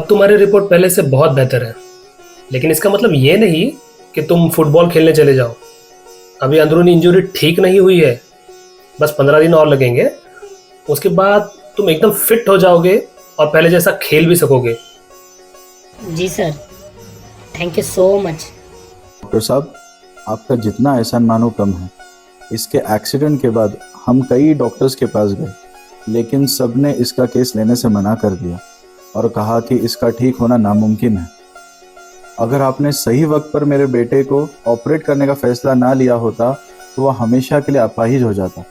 अब तुम्हारी रिपोर्ट पहले से बहुत बेहतर है, लेकिन इसका मतलब ये नहीं कि तुम फुटबॉल खेलने चले जाओ। अभी अंदरूनी इंजरी ठीक नहीं हुई है, बस 15 दिन और लगेंगे। उसके बाद तुम एकदम फिट हो जाओगे और पहले जैसा खेल भी सकोगे। जी sir, thank you so much. Doctor साहब, आपका जितना एहसान मानो कम है। इसके एक्सीडेंट के बाद हम कई डॉक्टर्स के पास गए, लेकिन सब ने इसका केस लेने से मना कर दिया और कहा कि इसका ठीक होना नामुमकिन है। अगर आपने सही वक्त पर मेरे बेटे को ऑपरेट करने का फैसला ना लिया होता तो वह हमेशा के लिए अपाहिज हो जाता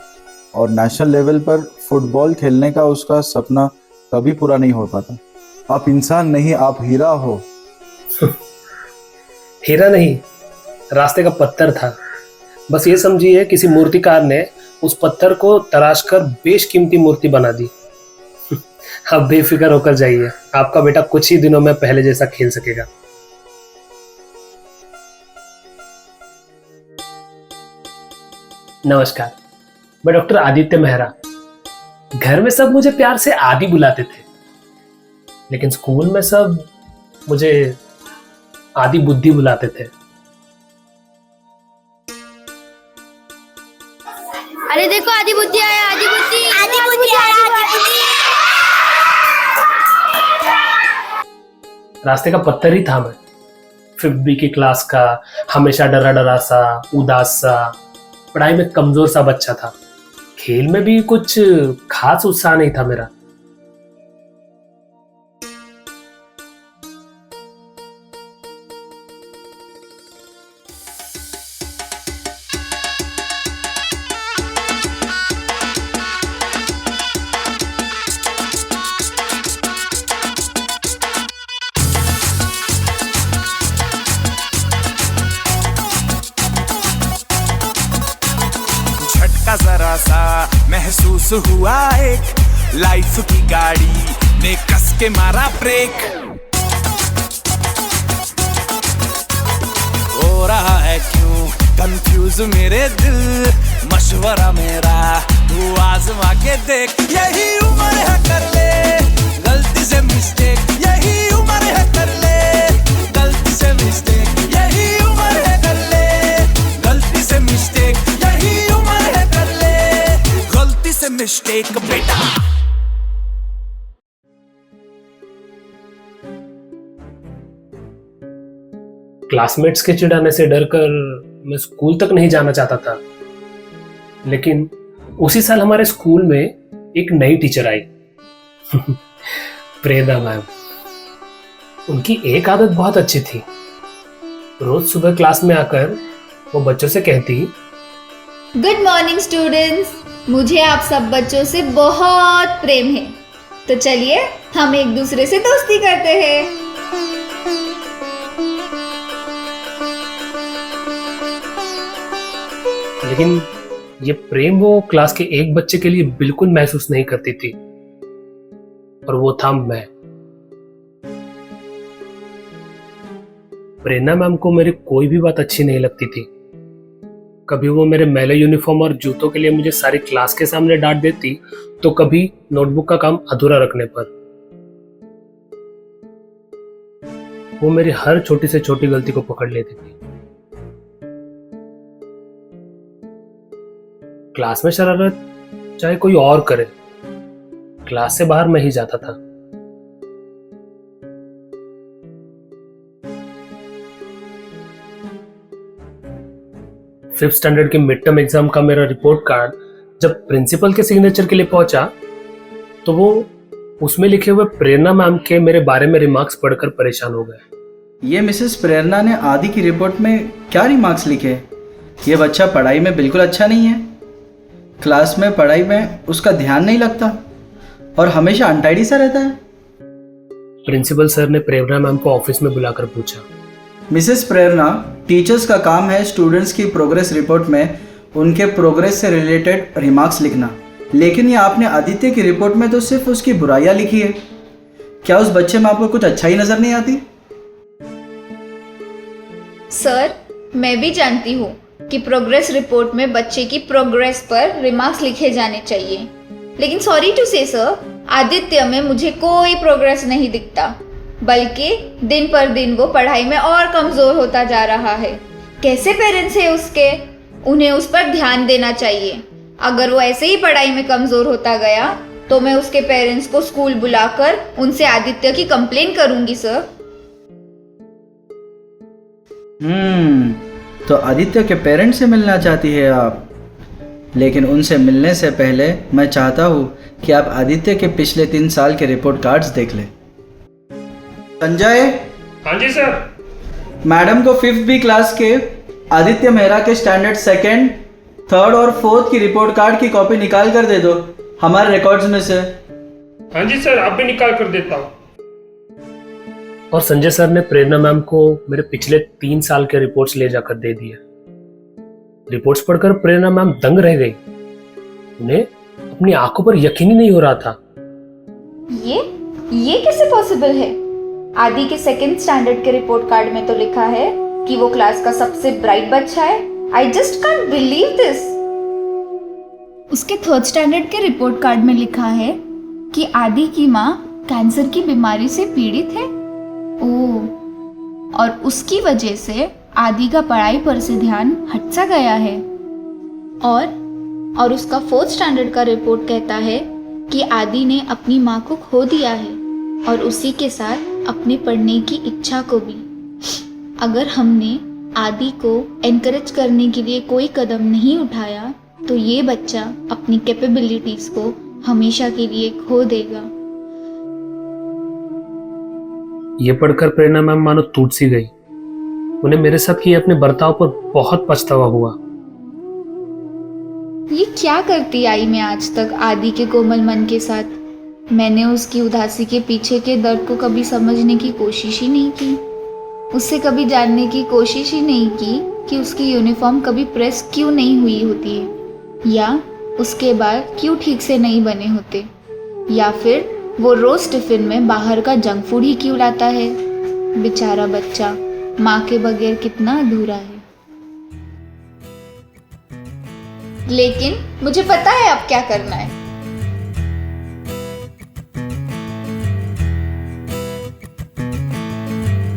और नेशनल लेवल पर फुटबॉल खेलने का उसका सपना कभी पूरा नहीं हो पाता। आप इंसान नहीं, आप हीरा हो। हीरा नहीं, रास्ते का पत्थर था। बस ये समझिए किसी मूर्तिकार ने उस पत्थर को तराश कर बेशकीमती मूर्ति बना दी। अब बेफिक्र होकर जाइए, आपका बेटा कुछ ही दिनों में पहले जैसा खेल सकेगा। नमस्कार, मैं डॉक्टर आदित्य मेहरा। घर में सब मुझे प्यार से आदि बुलाते थे, लेकिन स्कूल में सब मुझे आदि बुद्धि बुलाते थे। अरे देखो, आदि बुद्धि आया, आदि बुद्धि, आदि बुद्धि आया, आदि बुद्धि। रास्ते का पत्थर ही था मैं। 5th B की क्लास का हमेशा डरा डरा सा, उदास सा, पढ़ाई में कमजोर सा बच्चा था। खेल में भी कुछ खास उत्साह नहीं था मेरा। जरा सा महसूस हुआ एक, लाइफ की गाड़ी ने कस के मारा ब्रेक। हो रहा है क्यों कंफ्यूज मेरे दिल, मशवरा मेरा तू आजमा के देख। यही उम्र है कर ले गलती से मिस्टेक, यही उम्र है कर ले गलती से मिस्टेक, यही उम्र है कर ले गलती से मिस्टेक, यही उम्र है कर ले गलती से मिस्टेक बेटा। क्लासमेट्स के चिढ़ाने से डरकर मैं स्कूल तक नहीं जाना चाहता था, लेकिन उसी साल हमारे स्कूल में एक नई टीचर आई। प्रेदा मैम। उनकी एक आदत बहुत अच्छी थी। रोज सुबह क्लास में आकर वो बच्चों से कहती, गुड मॉर्निंग स्टूडेंट्स, मुझे आप सब बच्चों से बहुत प्रेम है, तो चलिए हम एक दूसरे से दोस्ती करते हैं। लेकिन ये प्रेम वो क्लास के एक बच्चे के लिए बिल्कुल महसूस नहीं करती थी, और वो था मैं। प्रेरणा मैम को मेरी कोई भी बात अच्छी नहीं लगती थी। कभी वो मेरे मैले यूनिफॉर्म और जूतों के लिए मुझे सारी क्लास के सामने डांट देती, तो कभी नोटबुक का काम अधूरा रखने पर। वो मेरी हर छोटी से छोटी गलती को पकड़ लेती थी। क्लास में शरारत चाहे कोई और करे, क्लास से बाहर मैं ही जाता था। फिफ्थ स्टैंडर्ड के मिड टर्म एग्जाम का मेरा रिपोर्ट कार्ड जब प्रिंसिपल के सिग्नेचर के लिए पहुंचा, तो वो उसमें लिखे हुए प्रेरणा मैम के मेरे बारे में रिमार्क्स पढ़कर परेशान हो गए। ये मिसेस प्रेरणा ने आदि की रिपोर्ट में क्या रिमार्क्स लिखे? ये बच्चा पढ़ाई में बिल्कुल अच्छा नहीं है, क्लास में पढ़ाई में उसका ध्यान नहीं लगता और हमेशा अनटाइडी सा रहता है। प्रिंसिपल सर ने प्रेरणा मैम को ऑफिस में बुलाकर पूछा, मिसेस प्रेरणा, टीचर्स का काम है स्टूडेंट्स की प्रोग्रेस रिपोर्ट में उनके प्रोग्रेस से रिलेटेड रिमार्क्स लिखना, लेकिन ये आपने आदित्य की रिपोर्ट में तो सिर्फ उसकी बुराइयां लिखी है। क्या उस बच्चे में आपको कुछ अच्छा ही नजर नहीं आती? सर, मैं भी जानती हूँ कि प्रोग्रेस रिपोर्ट में बच्चे की प्रोग्रेस पर रिमार्क्स लिखे जाने चाहिए, लेकिन सॉरी टू से सर, आदित्य में मुझे कोई प्रोग्रेस नहीं दिखता। बल्कि दिन पर दिन वो पढ़ाई में और कमज़ोर होता जा रहा है। कैसे पेरेंट्स है उसके, उन्हें उस पर ध्यान देना चाहिए। अगर वो ऐसे ही पढ़ाई में कमज़ोर होता गया तो मैं उसके पेरेंट्स को स्कूल बुलाकर उनसे आदित्य की कंप्लेन करूंगी सर। तो आदित्य के पेरेंट्स से मिलना चाहती है आप, लेकिन उनसे मिलने से पहले मैं चाहता हूँ कि आप आदित्य के पिछले 3 साल के रिपोर्ट कार्ड्स देख लें। संजय। हाँ जी सर। मैडम को 5th B क्लास के आदित्य मेहरा के स्टैंडर्ड 2nd, 3rd और 4th की रिपोर्ट कार्ड की कॉपी निकाल कर दे दो हमारे रिकॉर्ड्स में से। हाँ जी सर, आप भी निकाल कर देता हूँ। और संजय सर ने प्रेरणा मैम को मेरे पिछले 3 साल के रिपोर्ट्स ले जाकर दे दिए। रिपोर्ट्स पढ़कर प्रेरणा मैम दंग रह गई। उन्हें अपनी आंखों पर यकीन ही नहीं हो रहा था। ये कैसे पॉसिबल है? आदि के 2nd स्टैंडर्ड के रिपोर्ट कार्ड में तो लिखा है कि वो क्लास का सबसे ब्राइट बच्चा है। I just can't believe this. उसके 3rd स्टैंडर्ड के रिपोर्ट कार्ड में लिखा है कि आदि की माँ कैंसर की बीमारी से पीड़ित है। ओह, और उसकी वजह से आदि का पढ़ाई पर से ध्यान हट सा गया है। और उसका 4th स्टैंडर्ड का रिपोर्ट कहता है कि आदि ने अपनी माँ को खो दिया है और उसी के साथ अपने पढ़ने की इच्छा को भी। अगर हमने आदि को एनकरेज करने के लिए कोई कदम नहीं उठाया तो ये बच्चा अपनी कैपेबिलिटीज को हमेशा के लिए खो देगा। ये पढ़कर प्रेरणा मैम मानो टूट सी गई। उन्हें मेरे साथ किए अपने बर्ताव पर बहुत पछतावा हुआ। ये क्या करती आई मैं आज तक आदि के कोमल मन के साथ। मैंने उसकी उदासी के पीछे के दर्द को कभी समझने की कोशिश ही नहीं की। उससे कभी जानने की कोशिश ही नहीं की कि उसकी यूनिफॉर्म कभी प्रेस क्यों नहीं हुई होती है, या उसके बाल क्यों ठीक से नहीं बने होते, या फिर वो रोज टिफिन में बाहर का जंक फूड ही क्यों लाता है। बेचारा बच्चा माँ के बगैर कितना अधूरा है। लेकिन मुझे पता है अब क्या करना है।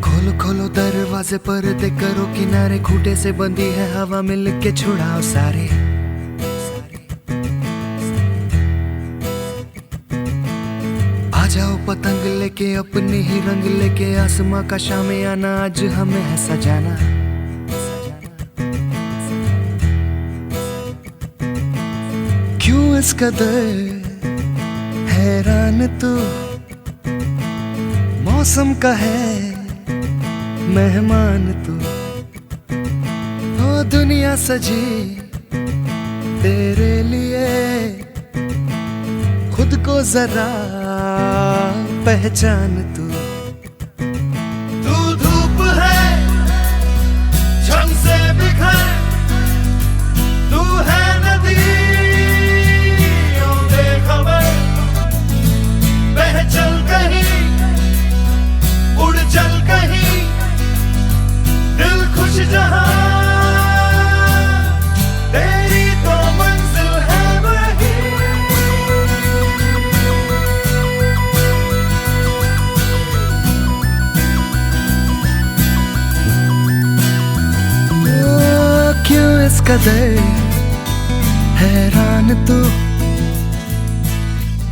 खोलो खोलो दरवाजे पर्दे करो किनारे, खूंटे से बंदी है हवा मिल के छुड़ाओ सारे। आ जाओ पतंग लेके अपने ही रंग लेके, आसमां का शाम आना आज हमें है सजाना। क्यों इस कदर हैरान तू, मौसम का है मेहमान तू। ओ दुनिया सजी तेरे लिए, खुद को जरा पहचान तू। तू धूप है झम से बिखर, तू है नदी बेखबर, बह चल कहीं उड़ चल कहीं, दिल खुश जहां तेरी तो मंजिल है वही। क्यों इस कदर हैरान तू,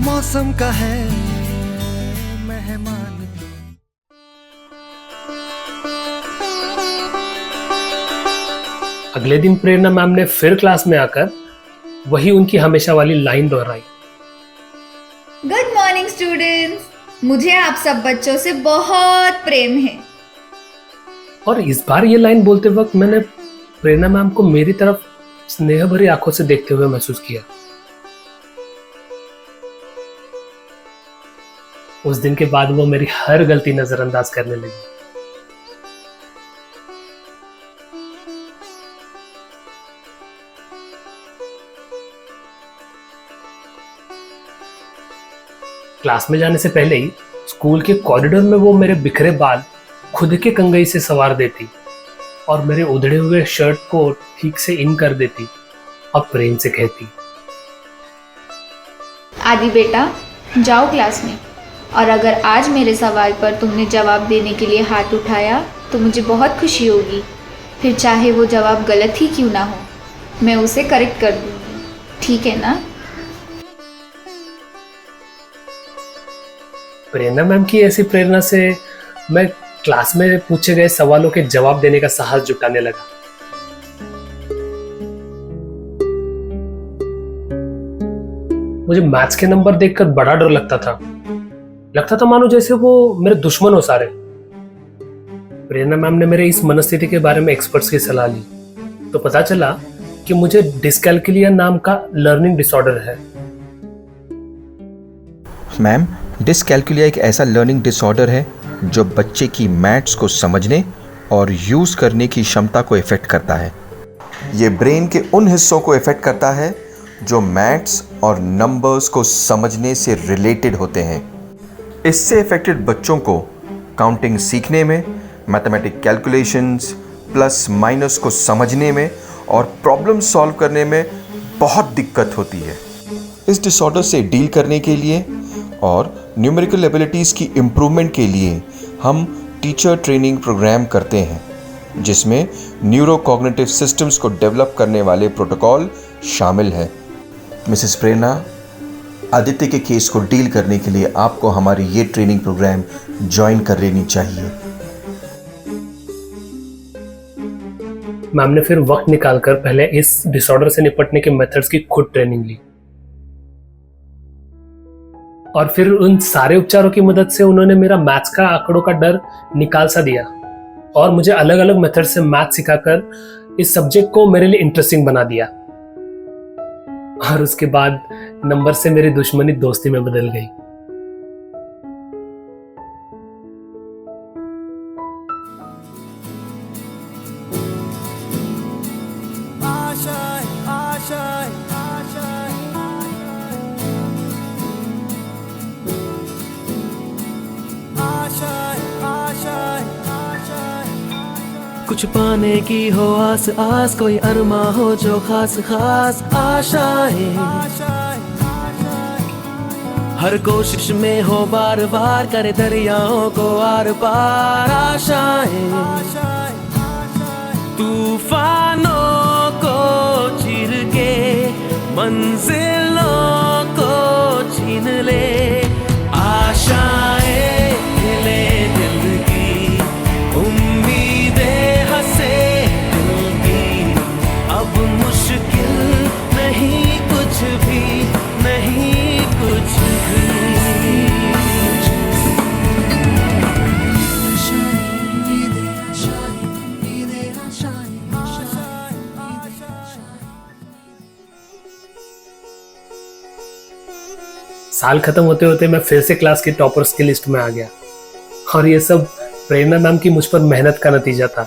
मौसम का है मेहमान तू। अगले दिन प्रेरणा मैम ने फिर क्लास में आकर वही उनकी हमेशा वाली लाइन दोहराई। गुड मॉर्निंग स्टूडेंट्स, मुझे आप सब बच्चों से बहुत प्रेम है। और इस बार ये लाइन बोलते वक्त मैंने प्रेरणा मैम को मेरी तरफ स्नेह भरी आंखों से देखते हुए महसूस किया। उस दिन के बाद वो मेरी हर गलती नजरअंदाज करने लगी। क्लास में जाने से पहले ही स्कूल के कॉरिडोर में वो मेरे बिखरे बाल खुद के कंघी से संवार देती और मेरे उधड़े हुए शर्ट को ठीक से इन कर देती और प्रेम से कहती, आदि बेटा जाओ क्लास में, और अगर आज मेरे सवाल पर तुमने जवाब देने के लिए हाथ उठाया तो मुझे बहुत खुशी होगी। फिर चाहे वो जवाब गलत ही क्यों ना हो, मैं उसे करेक्ट कर दूँगी, ठीक है ना? प्रेरणा मैम की ऐसी प्रेरणा से मैं क्लास में पूछे गए सवालों के जवाब देने का साहस जुटाने लगा। मुझे मैथ्स के नंबर देखकर बड़ा डर लगता था मानो जैसे वो मेरे दुश्मन हो सारे। प्रेरणा मैम ने मेरे इस मनस्थिति के बारे में एक्सपर्ट्स की सलाह ली तो पता चला कि मुझे डिसकैल्कुलिया नाम का लर्निंग डिसऑर्डर है। मैम, डिसकैल्कुलिया एक ऐसा लर्निंग डिसऑर्डर है जो बच्चे की मैथ्स को समझने और यूज़ करने की क्षमता को इफ़ेक्ट करता है। ये ब्रेन के उन हिस्सों को इफ़ेक्ट करता है जो मैथ्स और नंबर्स को समझने से रिलेटेड होते हैं। इससे इफ़ेक्टेड बच्चों को काउंटिंग सीखने में, मैथमेटिक कैलकुलेशंस, प्लस माइनस को समझने में और प्रॉब्लम सॉल्व करने में बहुत दिक्कत होती है। इस डिसऑर्डर से डील करने के लिए और न्यूमेरिकल एबिलिटीज़ की इम्प्रूवमेंट के लिए हम टीचर ट्रेनिंग प्रोग्राम करते हैं जिसमें न्यूरो कॉग्निटिव सिस्टम्स को डेवलप करने वाले प्रोटोकॉल शामिल है। मिसेस प्रेरणा, आदित्य के केस को डील करने के लिए आपको हमारी ये ट्रेनिंग प्रोग्राम ज्वाइन कर लेनी चाहिए। मैम ने फिर वक्त निकालकर पहले इस डिसऑर्डर से निपटने के मेथड्स की खुद ट्रेनिंग ली और फिर उन सारे उपचारों की मदद से उन्होंने मेरा मैथ्स का आंकड़ों का डर निकाल सा दिया और मुझे अलग अलग मेथड से मैथ सिखाकर इस सब्जेक्ट को मेरे लिए इंटरेस्टिंग बना दिया। और उसके बाद नंबर से मेरी दुश्मनी दोस्ती में बदल गई। कुछ पाने की हो आस आस, कोई अरमा हो जो खास खास आशाएं, हर कोशिश में हो बार बार करे दरियाओं को आर पार आशाएं, तूफानों को चीर के मंजिलों को छीन ले, आशाएं खिले दिल की, उम्मीदें हंसे दिल की, अब मुश्किल नहीं कुछ भी, नहीं कुछ भी। साल खत्म होते होते मैं फिर से क्लास के टॉपर्स की लिस्ट में आ गया और ये सब प्रेरणा मैम की मुझ पर मेहनत का नतीजा था।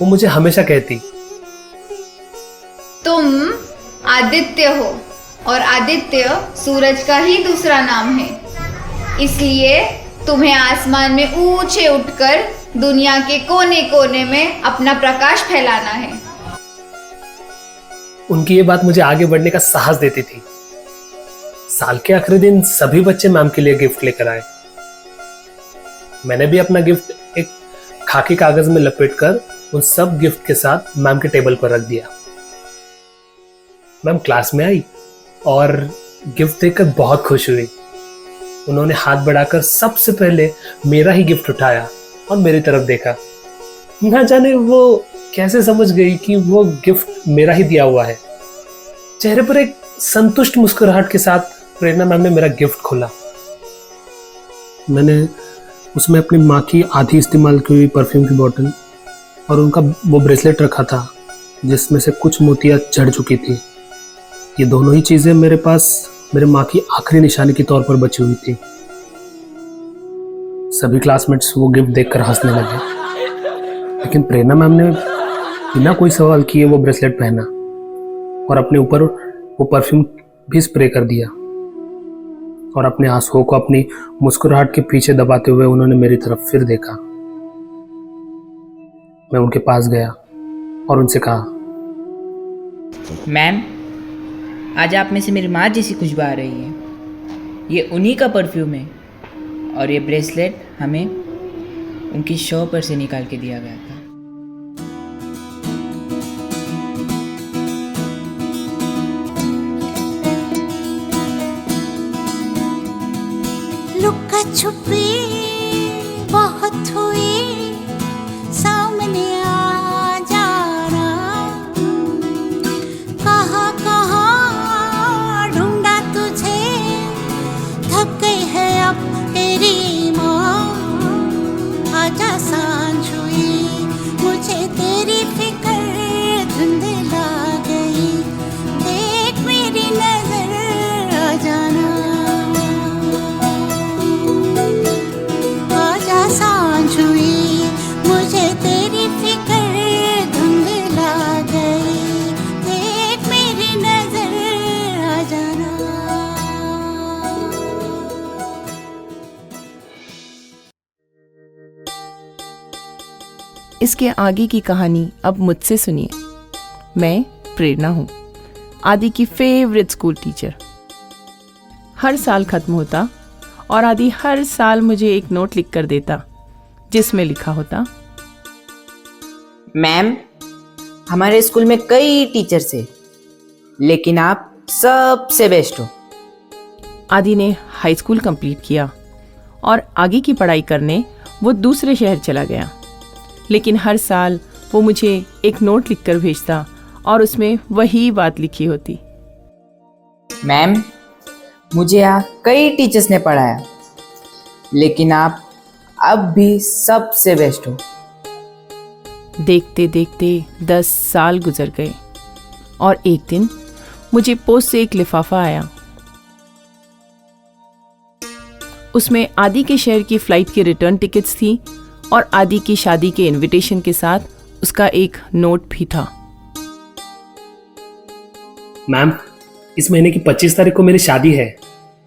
वो मुझे हमेशा कहती, तुम आदित्य हो और आदित्य सूरज का ही दूसरा नाम है, इसलिए तुम्हें आसमान में ऊंचे उठकर दुनिया के कोने कोने में अपना प्रकाश फैलाना है। उनकी ये बात मुझे आगे बढ़ने का साहस देती थी। साल के आखिरी दिन सभी बच्चे मैम के लिए गिफ्ट लेकर आए। मैंने भी अपना गिफ्ट एक खाकी कागज में लपेटकर उन सब गिफ्ट के साथ मैम के टेबल पर रख दिया। मैम क्लास में आई और गिफ्ट देखकर बहुत खुश हुई। उन्होंने हाथ बढ़ाकर सबसे पहले मेरा ही गिफ्ट उठाया और मेरी तरफ देखा। ना जाने वो कैसे समझ गई कि वो गिफ्ट मेरा ही दिया हुआ है। चेहरे पर एक संतुष्ट मुस्कुराहट के साथ प्रेरणा मैम ने मेरा गिफ्ट खोला। मैंने उसमें अपनी माँ की आधी इस्तेमाल की हुई परफ्यूम की बोतल और उनका वो ब्रेसलेट रखा था जिसमें से कुछ मोतियाँ झड़ चुकी थी। ये दोनों ही चीज़ें मेरे पास मेरे माँ की आखिरी निशानी के तौर पर बची हुई थी। सभी क्लासमेट्स वो गिफ्ट देखकर हंसने लगे, लेकिन प्रेरणा मैम ने बिना कोई सवाल किए वो ब्रेसलेट पहना और अपने ऊपर वो परफ्यूम भी स्प्रे कर दिया और अपने आंसुओं को अपनी मुस्कुराहट के पीछे दबाते हुए उन्होंने मेरी तरफ फिर देखा। मैं उनके पास गया और उनसे कहा, मैम, आज आप में से मेरी माँ जैसी खुशबू आ रही है। ये उन्हीं का परफ्यूम है और ये ब्रेसलेट हमें उनकी शो पर से निकाल के दिया गया था। लुका छुपी बहुत हुई, सामने आ जाना, कहाँ कहाँ ढूंढा तुझे, थक गई है अब तेरी माँ, आजा सांझ हुई, मुझे तेरी फिक्र धुंधला गई, देख मेरी नजर आ जाना, आजा सांझ हुई, मुझे तेरी फिक्र धुंधला गई, देख मेरी नजर आ जाना। इसके आगे की कहानी अब मुझसे सुनिए। मैं प्रेरणा हूँ, आदि की फेवरेट स्कूल टीचर। हर साल खत्म होता और आदि हर साल मुझे एक नोट लिख कर देता जिसमें लिखा होता, मैम, हमारे स्कूल में कई टीचर्स हैं, लेकिन आप सबसे बेस्ट हो। आदि ने हाई स्कूल कंप्लीट किया और आगे की पढ़ाई करने वो दूसरे शहर चला गया, लेकिन हर साल वो मुझे एक नोट लिखकर भेजता और उसमें वही बात लिखी होती। मैम, मुझे यहाँ कई टीचर्स ने पढ़ाया, लेकिन आप अब भी सबसे बेस्ट हो। देखते देखते 10 साल गुजर गए और एक दिन मुझे पोस्ट से एक लिफाफा आया। उसमें आदि के शहर की फ्लाइट की रिटर्न टिकट्स थी और आदि की शादी के इनविटेशन के साथ उसका एक नोट भी था। मैम, इस महीने की 25 तारीख को मेरी शादी है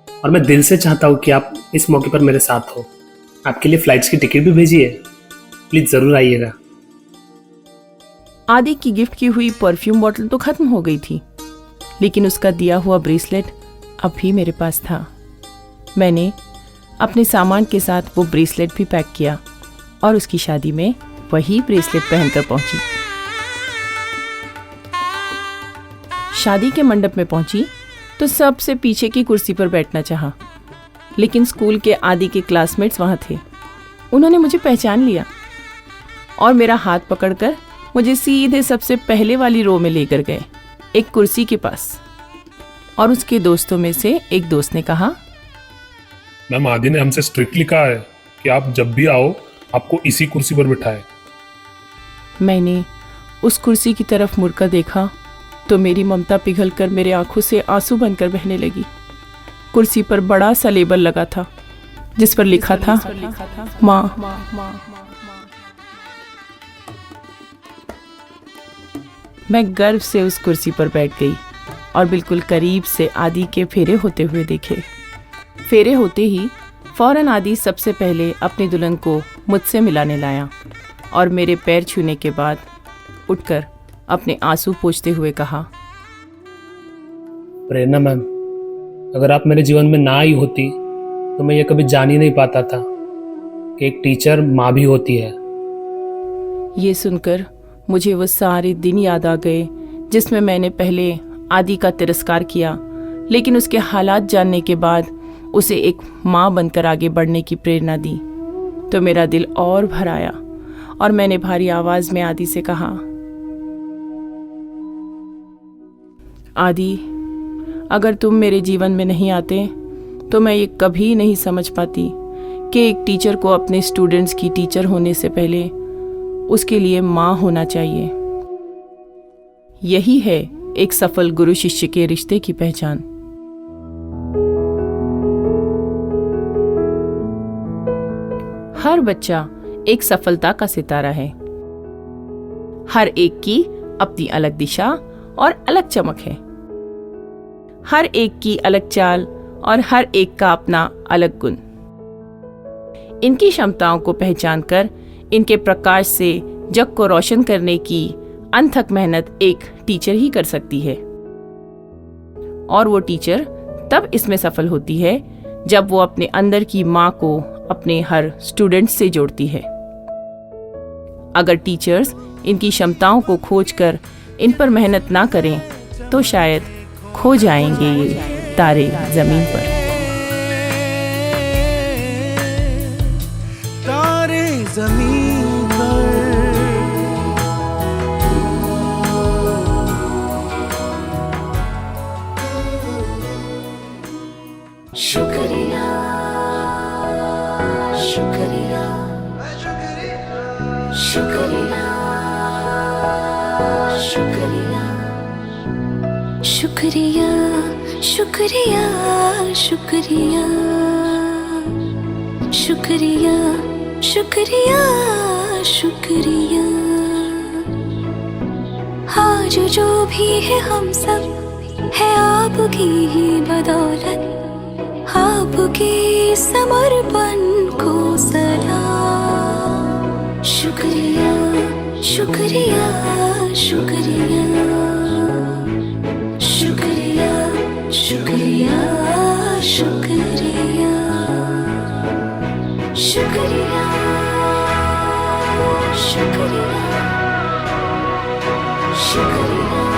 और मैं दिल से चाहता हूँ कि आप इस मौके पर मेरे साथ हो। आपके लिए फ्लाइट्स की टिकट भी भेजी है, प्लीज जरूर आइएगा। आदि की गिफ्ट की हुई परफ्यूम बॉटल तो खत्म हो गई थी, लेकिन उसका दिया हुआ ब्रेसलेट अब भी मेरे पास था। मैंने अपने सामान के साथ वो ब्रेसलेट भी पैक किया और उसकी शादी में वही ब्रेसलेट पहनकर पहुंची। शादी के मंडप में पहुंची तो सबसे पीछे की कुर्सी पर बैठना चाहा, लेकिन स्कूल के आदि के क्लासमेट्स वहां थे। उन्होंने मुझे पहचान लिया और मेरा हाथ पकड़कर मुझे सीधे सबसे पहले वाली रो में लेकर गए, एक कुर्सी के पास। और उसके दोस्तों में से एक दोस्त ने कहा, मैम, आदि ने हमसे स्ट्रिक्टली कहा है कि आप जब भी आओ आपको इसी कुर्सी पर बिठाएं। मैंने उस कुर्सी की तरफ मुड़कर देखा तो मेरी ममता पिघलकर मेरे आंखों से आंसू बनकर बहने लगी। कुर्सी पर बड़ा सा लेबल लगा था जिस पर लिखा था माँ। मैं गर्व से उस कुर्सी पर बैठ गई और बिल्कुल करीब से आदि के फेरे होते हुए देखे। फेरे होते ही फौरन आदि सबसे पहले अपनी दुल्हन को मुझसे मिलाने लाया और मेरे पैर छूने के बाद उठकर अपने आंसू पोंछते हुए कहा, प्रेरणा मैम, अगर आप मेरे जीवन में ना आई होती तो मैं ये कभी जान ही नहीं पाता था कि एक टीचर माँ भी होती है। ये सुनकर मुझे वो सारे दिन याद आ गए जिसमें मैंने पहले आदि का तिरस्कार किया, लेकिन उसके हालात जानने के बाद उसे एक माँ बनकर आगे बढ़ने की प्रेरणा दी। तो मेरा दिल और भर आया और मैंने भारी आवाज में आदि से कहा, आदि, अगर तुम मेरे जीवन में नहीं आते तो मैं ये कभी नहीं समझ पाती कि एक टीचर को अपने स्टूडेंट्स की टीचर होने से पहले उसके लिए माँ होना चाहिए। यही है एक सफल गुरु शिष्य के रिश्ते की पहचान। हर बच्चा एक सफलता का सितारा है। हर एक की अपनी अलग दिशा और अलग चमक है। हर एक की अलग चाल और हर एक का अपना अलग गुण। इनकी क्षमताओं को पहचान कर इनके प्रकाश से जग को रोशन करने की अनथक मेहनत एक टीचर ही कर सकती है। और वो टीचर तब इसमें सफल होती है जब वो अपने अंदर की माँ को अपने हर स्टूडेंट से जोड़ती है। अगर टीचर्स इनकी क्षमताओं को खोजकर इन पर मेहनत ना करें तो शायद खो जाएंगे ये तारे जमीन पर। तारे जमीन पर। शुक्रिया शुक्रिया शुक्रिया शुक्रिया शुक्रिया शुक्रिया शुक्रिया शुक्रिया शुक्रिया शुक्रिया। आज जो भी है हम सब है आपकी ही बदौलत, आपके समर्पण को सलाम। शुक्रिया शुक्रिया शुक्रिया शुक्रिया शुक्रिया शुक्रिया शुक्रिया शुक्रिया शुक्रिया।